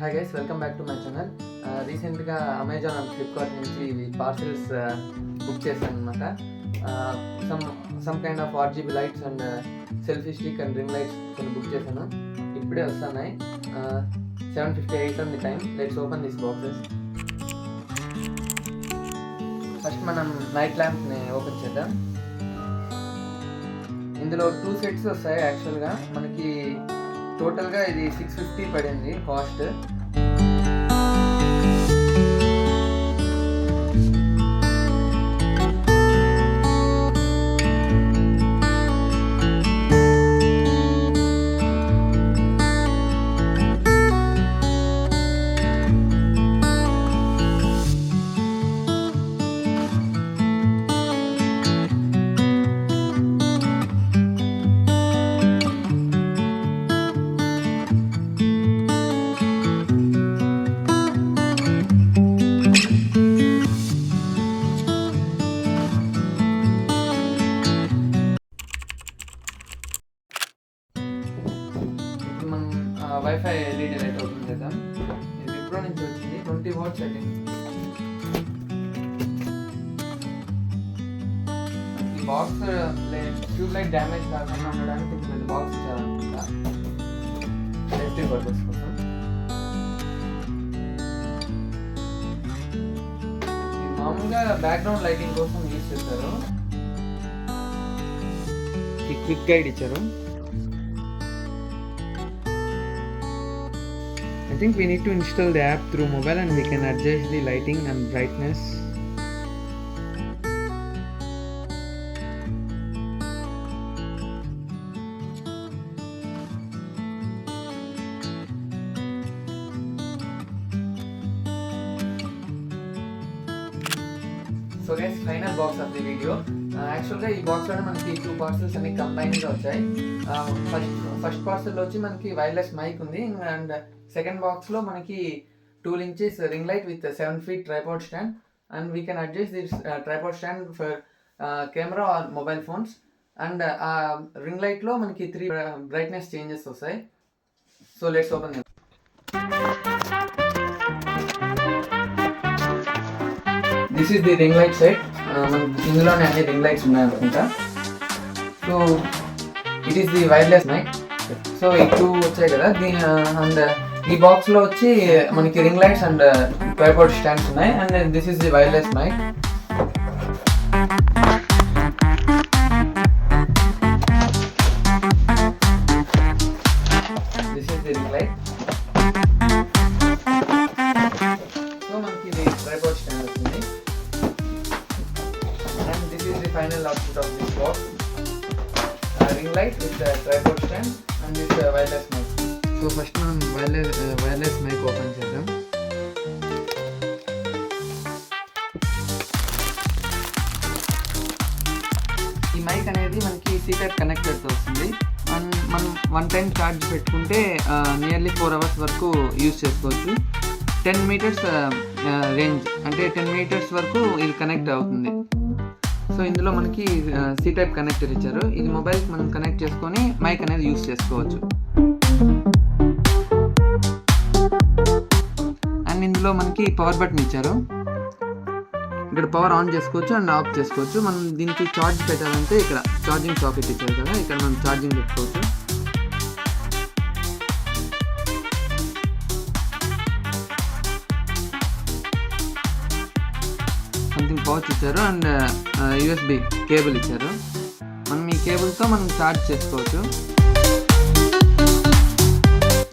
Hi guys, welcome back to my channel. రీసెంట్గా Amazon and Flipkart నుంచి ఇవి parcels book చేశాను అనమాట. Some kind of RGB lights and selfie stick and ring lights కొన్ని book చేశాను. ఇప్పుడే వస్తున్నాయి. 7:58 ఉంది time. Let's open this boxes. First మనం నైట్ ల్యాంప్ని ఓపెన్ చేద్దాం. ఇందులో 2 సెట్స్ వస్తాయి. యాక్చువల్గా మనకి టోటల్గా ఇది 650 పడింది cost. Wifi LED light open చేద్దాం. ఇది విప్రో నుంచి వచ్చింది. 20 వాట్స్ సెట్టింగ్. ఈ బాక్స్ ట్యూబ్ లైట్ డ్యామేజ్ కాకుండా ఉండడానికి కొంచెం పెద్ద బాక్స్ ఇచ్చారనుకుంటా, సేఫ్టీ పర్పస్ కోసం. ఇది మామూలుగా బ్యాక్గ్రౌండ్ లైటింగ్ కోసం యూజ్ చేస్తారు. ఈ క్విక్ గైడ్ ఇచ్చారు. I think we need to install the app through mobile and we can adjust the lighting and brightness. So guys, final box of the video. యాక్చువల్గా ఈ బాక్స్లోనే మనకి 2 పార్సల్స్ అన్ని కంబైన్గా వచ్చాయి. First parcel వచ్చి మనకి వైర్లెస్ మైక్ ఉంది, and second బాక్స్లో మనకి 12 inches ring light with 7 feet tripod stand, and we can adjust this tripod stand for camera or mobile phones. And ఆ రింగ్ లైట్లో మనకి 3 బ్రైట్నెస్ చేంజెస్ వస్తాయి. So let's open. This is the ring light set. ఇందులోనే అన్ని ring lights ఉన్నాయనుకుంటా. So it is the wireless mike. So ఈ 2 వచ్చాయి కదా. అండ్ ఈ బాక్స్లో వచ్చి మనకి ring lights and tripod stands ఉన్నాయి. And this is the wireless mike. This is the ring light. So మనకి ఇది ట్రైపాడ్ స్టాండ్ వస్తుంది. And this is the final output of this box. Ring light with the tripod stand and this wireless mic. So first మనం wireless mic open చేద్దాం. ఈ mic అనేది మనకి C-type కనెక్టర్తో వస్తుంది. మనం 1 time ఛార్జ్ పెట్టుకుంటే నియర్లీ 4 hours వరకు యూజ్ చేసుకోవచ్చు. 10 meters రేంజ్, అంటే 10 meters వరకు ఇది కనెక్ట్ అవుతుంది. సో ఇందులో మనకి C-type కనెక్టర్ ఇచ్చారు. ఇది మొబైల్కి మనం కనెక్ట్ చేసుకొని మైక్ అనేది యూజ్ చేసుకోవచ్చు. అండ్ ఇందులో మనకి పవర్ బటన్ ఇచ్చారు. ఇక్కడ పవర్ ఆన్ చేసుకోవచ్చు అండ్ ఆఫ్ చేసుకోవచ్చు. మనం దీనికి ఛార్జ్ పెట్టాలంటే ఇక్కడ ఛార్జింగ్ సాకెట్ ఇచ్చారు కదా, ఇక్కడ మనం ఛార్జింగ్ పెట్టుకోవచ్చు. సంథింగ్ పౌచ్ ఇచ్చారు అండ్ USB కేబుల్ ఇచ్చారు. మనం ఈ కేబుల్తో మనం ఛార్జ్ చేసుకోవచ్చు.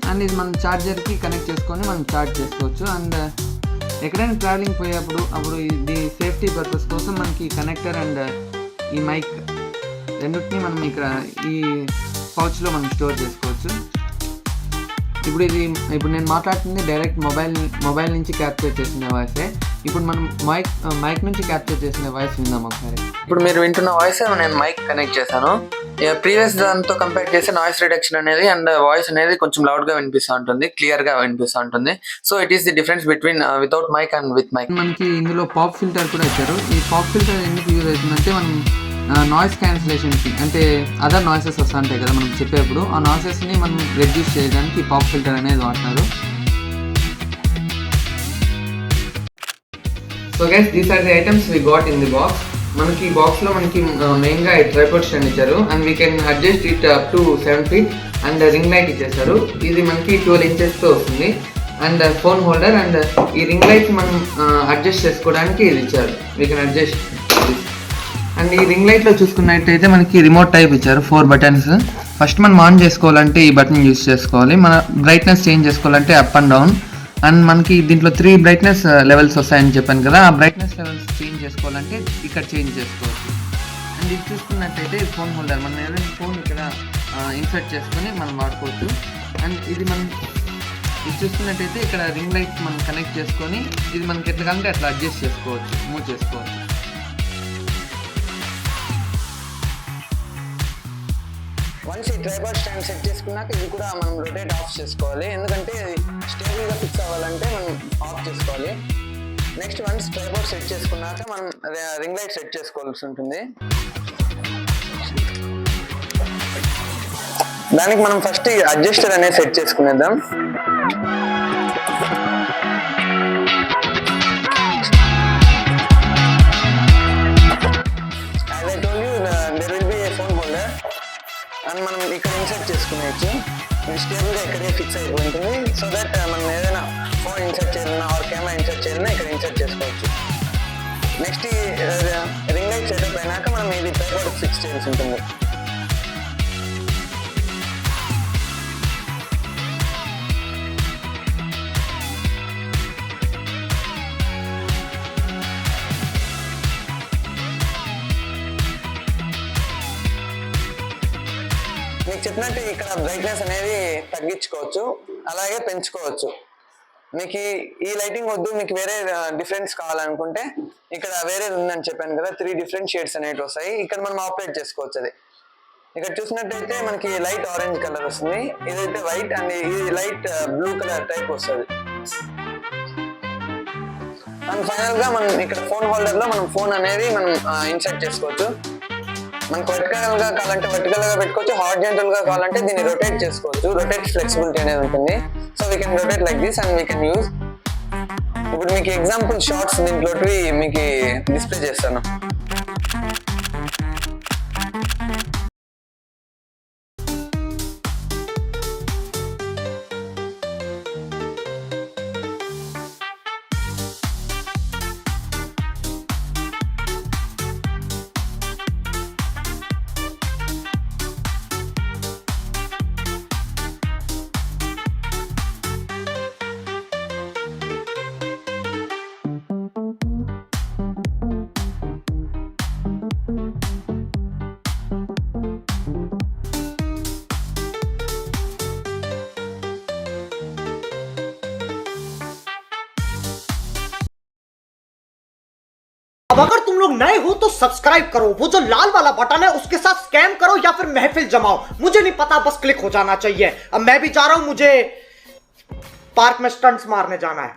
అండ్ ఇది మనం ఛార్జర్కి కనెక్ట్ చేసుకొని మనం ఛార్జ్ చేసుకోవచ్చు. అండ్ ఎక్కడైనా ట్రావెలింగ్ పోయేటప్పుడు ఇది సేఫ్టీ పర్పస్ కోసం మనకి కనెక్టర్ అండ్ ఈ మైక్ రెండింటిని మనం ఇక్కడ ఈ పౌచ్లో మనం స్టోర్ చేసుకోవచ్చు. ఇప్పుడు నేను మాట్లాడుతుంది డైరెక్ట్ మొబైల్ నుంచి క్యాప్చర్ చేసిన వాయిసే. ఇప్పుడు మనం మైక్ నుంచి క్యాప్చర్ చేసిన వాయిస్ విందాం ఒకసారి. ఇప్పుడు మీరు వింటున్న వాయిస్ నేను మైక్ కనెక్ట్ చేశాను. ప్రీవియస్ దాంతో కంపేర్ చేస్తే నాయిస్ రిడక్షన్ అనేది అండ్ వాయిస్ అనేది కొంచెం లౌడ్గా వినిపిస్తూ ఉంటుంది, క్లియర్గా వినిపిస్తూ ఉంటుంది. So it is the difference between without mic and with mic. మనకి ఇందులో పాప్ ఫిల్టర్ కూడా ఇచ్చారు. ఈ పాప్ ఫిల్టర్ ఎందుకు యూజ్ అవుతుందంటే మనం నాయిస్ క్యాన్సిలేషన్కి, అంటే అదర్ నాయిసెస్ వస్తూ ఉంటాయి కదా మనం చెప్పేప్పుడు, ఆ నాయిసెస్ని మనం రెడ్యూస్ చేయడానికి పాప్ ఫిల్టర్ అనేది వాడతారు. So guys these are the items we got in the box. మనకి ఈ బాక్స్లో మనకి మెయిన్గా ట్రైపాడ్ స్టాండ్ ఇచ్చారు and we can adjust it up to 7 feet and ring light ఇచ్చేసారు. ఇది మనకి 12 inchesతో వస్తుంది అండ్ ఫోన్ హోల్డర్ అండ్ ఈ రింగ్ లైట్ మనం అడ్జస్ట్ చేసుకోవడానికి ఇది ఇచ్చారు. వీ కెన్ అడ్జస్ట్ అండ్ ఈ రింగ్ లైట్లో చూసుకున్నట్టయితే మనకి రిమోట్ టైప్ ఇచ్చారు, 4 buttons. ఫస్ట్ మనం ఆన్ చేసుకోవాలంటే ఈ బటన్ యూస్ చేసుకోవాలి, మన బ్రైట్నెస్ చేంజ్ చేసుకోవాలంటే అప్ అండ్ డౌన్. అండ్ మనకి దీంట్లో 3 బ్రైట్నెస్ లెవెల్స్ వస్తాయని చెప్పాను కదా, ఆ బ్రైట్నెస్ లెవెల్స్ చేంజ్ చేసుకోవాలంటే ఇక్కడ చేంజ్ చేసుకోవచ్చు. అండ్ ఇది చూసుకున్నట్టయితే ఫోన్ హోల్డర్, మనం ఏదైనా ఫోన్ ఇక్కడ ఇన్సర్ట్ చేసుకొని మనం వాడుకోవచ్చు. అండ్ ఇది మనం ఇది చూసుకున్నట్టయితే ఇక్కడ రింగ్ లైట్ మనం కనెక్ట్ చేసుకొని ఇది మనకి ఎట్లా కంటే అట్లా అడ్జస్ట్ చేసుకోవచ్చు, మూవ్ చేసుకోవచ్చు. వన్స్ ఈ ట్రైపాడ్ స్టాండ్ సెట్ చేసుకున్నాక ఇది కూడా మనం రొటేట్ ఆఫ్ చేసుకోవాలి, ఎందుకంటే స్టేబుల్గా ఫిక్స్ అవ్వాలంటే మనం ఆఫ్ చేసుకోవాలి. నెక్స్ట్ వన్స్ ట్రైపాడ్ సెట్ చేసుకున్నాక మనం రింగ్ లైట్ సెట్ చేసుకోవాల్సి ఉంటుంది. దానికి మనం ఫస్ట్ అడ్జస్టర్ అనేది సెట్ చేసుకునేద్దాం. అండ్ మనం ఇక్కడ ఇన్సర్ట్ చేసుకునేచ్చు, ఇది స్టేబుల్గా ఇక్కడే ఫిక్స్ అయిపోయి ఉంటుంది. సో దట్ మనం ఏదైనా ఫోన్ ఇన్సర్ట్ చేయాలన్నా ఆర్ కెమెరా ఇన్సర్ట్ చేయాలన్నా ఇక్కడ ఇన్సర్ట్ చేసుకోవచ్చు. నెక్స్ట్ రింగ్ లైట్ సెటప్ అయినాక మనం ఇది ట్రైపాడ్ ఫిక్స్ చేయాల్సి ఉంటుంది. మీకు చెప్పినట్టు ఇక్కడ బ్రైట్నెస్ అనేది తగ్గించుకోవచ్చు, అలాగే పెంచుకోవచ్చు. మీకు ఈ లైటింగ్ వద్దు, మీకు వేరే డిఫరెన్స్ కావాలనుకుంటే ఇక్కడ వేరే ఉందని చెప్పాను కదా, 3 different షేడ్స్ అనేవి వస్తాయి, ఇక్కడ మనం ఆపరేట్ చేసుకోవచ్చు. అది ఇక్కడ చూసినట్టయితే మనకి లైట్ ఆరెంజ్ కలర్ వస్తుంది, ఇదైతే వైట్ అండ్ ఇది లైట్ బ్లూ కలర్ టైప్ వస్తుంది. అండ్ ఫైనల్ గా మనం ఇక్కడ ఫోన్ హోల్డర్ లో మనం ఫోన్ అనేది మనం ఇన్సర్ట్ చేసుకోవచ్చు. మనకు వర్టికల్ గా కావాలంటే వర్టికల్ గా పెట్టుకోవచ్చు, హారిజాంటల్ గా కావాలంటే దీన్ని రొటేట్ చేసుకోవచ్చు. రొటేట్ ఫ్లెక్సిబిలిటీ అనేది ఉంటుంది. So we can rotate like this and we can use. ఇప్పుడు మీకు ఎగ్జాంపుల్ షార్ట్స్ దీంట్లో మీకు డిస్ప్లే చేస్తాను. अब अगर तुम लोग नए हो तो सब्सक्राइब करो, वो जो लाल वाला बटन है उसके साथ स्कैम करो या फिर महफिल जमाओ, मुझे नहीं पता, बस क्लिक हो जाना चाहिए। अब मैं भी जा रहा हूं, मुझे पार्क में स्टंट्स मारने जाना है।